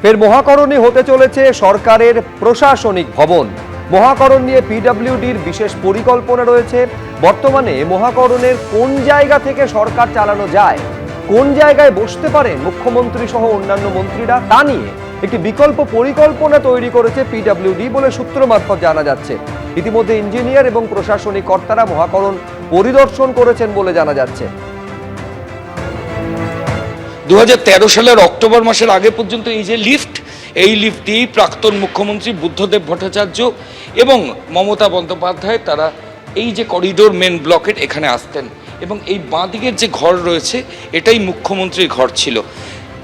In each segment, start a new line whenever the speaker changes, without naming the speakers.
ফের মহাকরণে হতে চলেছে সরকারের প্রশাসনিক ভবন। মহাকরণ নিয়ে পিডব্লিউডির বিশেষ পরিকল্পনা রয়েছে। বর্তমানে মহাকরণের কোন জায়গা থেকে সরকার চালানো যায়, কোন জায়গায় বসতে পারেন মুখ্যমন্ত্রী সহ অন্যান্য মন্ত্রীরা, তা নিয়ে একটি বিকল্প পরিকল্পনা তৈরি করেছে পিডব্লিউডি বলে সূত্র মারফত জানা যাচ্ছে। ইতিমধ্যে ইঞ্জিনিয়ার এবং প্রশাসনিক কর্তারা মহাকরণ পরিদর্শন করেছেন বলে জানা যাচ্ছে।
2013 সালের অক্টোবর মাসের আগে পর্যন্ত এই যে লিফট, এই লিফট দিয়েই প্রাক্তন মুখ্যমন্ত্রী বুদ্ধদেব ভট্টাচার্য এবং মমতা বন্দ্যোপাধ্যায় তারা এই যে করিডোর মেন ব্লকের এখানে আসতেন, এবং এই বাঁ দিকের যে ঘর রয়েছে এটাই মুখ্যমন্ত্রীর ঘর ছিল।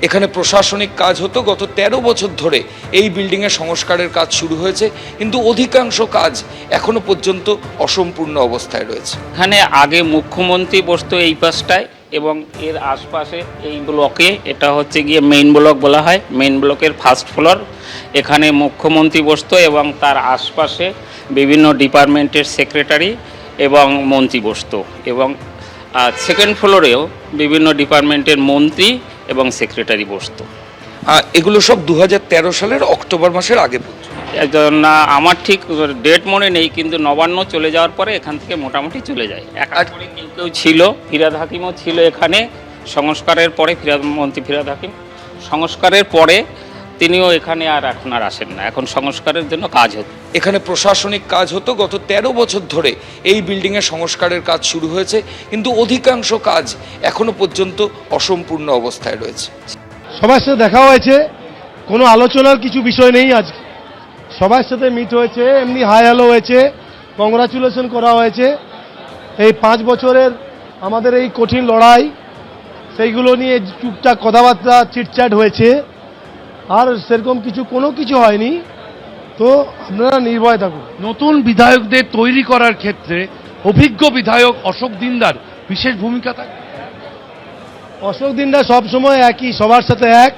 এখানে প্রশাসনিক কাজ হতো। গত 13 বছর ধরে এই বিল্ডিংয়ের সংস্কারের কাজ শুরু হয়েছে, কিন্তু অধিকাংশ কাজ এখনো পর্যন্ত অসম্পূর্ণ অবস্থায় রয়েছে।
এখানে আগে মুখ্যমন্ত্রী বসতো এই পাশটায়, এবং এর আশপাশে এই ব্লকে, এটা হচ্ছে গিয়ে মেইন ব্লক বলা হয়, মেইন ব্লকের ফার্স্ট ফ্লোর। এখানে মুখ্যমন্ত্রী বসতো এবং তার আশপাশে বিভিন্ন ডিপার্টমেন্টের সেক্রেটারি এবং মন্ত্রী বসতো, এবং সেকেন্ড ফ্লোরেও বিভিন্ন ডিপার্টমেন্টের মন্ত্রী এবং সেক্রেটারি বসতো।
এগুলো সব 2013 সালের অক্টোবর মাসের আগে পর্যন্ত।
না, আমার ঠিক ডেট মনে নেই, কিন্তু নবান্ন চলে যাওয়ার পরে এখান থেকে মোটামুটি চলে যায়। কেউ কেউ ছিল, ফিরাদ হাকিমও ছিল এখানে সংস্কারের পরে, মন্ত্রী ফিরাদ হাকিম সংস্কারের পরে তিনিও এখানে এখন আর আসেন না। এখন সংস্কারের জন্য কাজ হতো।
এখানে প্রশাসনিক কাজ হতো। গত 13 বছর ধরে এই বিল্ডিংয়ের সংস্কারের কাজ শুরু হয়েছে, কিন্তু অধিকাংশ কাজ এখনো পর্যন্ত অসম্পূর্ণ অবস্থায় রয়েছে।
সবার সাথে দেখা হয়েছে, কোনো আলোচনার কিছু বিষয় নেই। আজ সবার সাথে মিট হয়েছে, এমনি হাই হ্যালো হয়েছে, কংগ্রাচুলেশন করা হয়েছে। এই 5 বছরের আমাদের এই কঠিন লড়াই, সেইগুলো নিয়ে টুকটাক কথাবার্তা চিটচ্যাট হয়েছে, আর সেরকম কোনো কিছু হয়নি। তো আপনারা নির্ভয় থাকুন।
নতুন বিধায়কদের তৈরি করার ক্ষেত্রে অভিজ্ঞ বিধায়ক অশোক দিনদার বিশেষ ভূমিকা থাকে।
অশোক দিনদা সবসময় একই, সবার সাথে এক,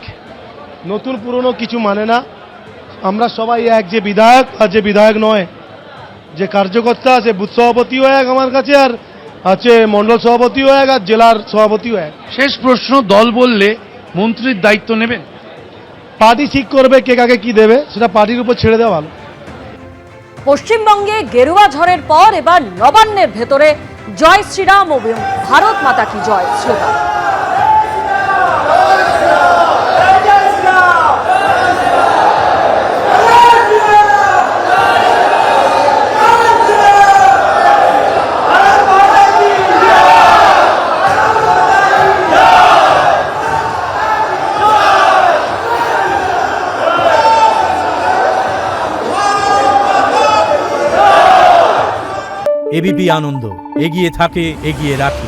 নতুন পুরনো কিছু মানে না। আমরা সবাই এক, যে বিধায়ক আর যে বিধায়ক নয়, যে কার্যকর্তা, সে বুথ সভাপতিও এক আমার কাছে, আর আছে মণ্ডল সভাপতিও এক, আর জেলার সভাপতিও এক।
শেষ প্রশ্ন, দল বললে মন্ত্রীর দায়িত্ব নেবেন?
পার্টি ঠিক করবে কে কাকে কি দেবে, সেটা পার্টির উপর ছেড়ে দেওয়া ভালো।
পশ্চিমবঙ্গে গেরুয়া ঝড়ের পর এবার নবান্নের ভেতরে জয় শ্রীরাম ও ভারত মাতা কি জয় স্লোগান।
এবিপি আনন্দ, এগিয়ে থাকে, এগিয়ে রাখে।